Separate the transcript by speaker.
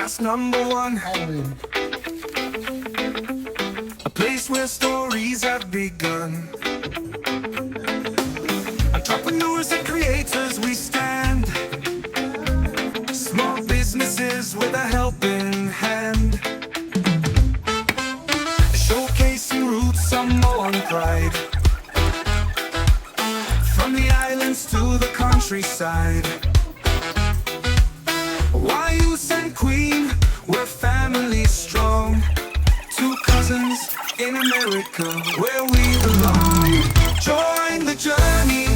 Speaker 1: Podcast #1, a place where stories have begun. Entrepreneurs and creators, we stand. Small businesses with a helping hand. Showcasing roots, Samoan pride. From the islands to the countryside. Wayus and Queen, we're family strong. Two cousins in America, where we belong. Join the journey,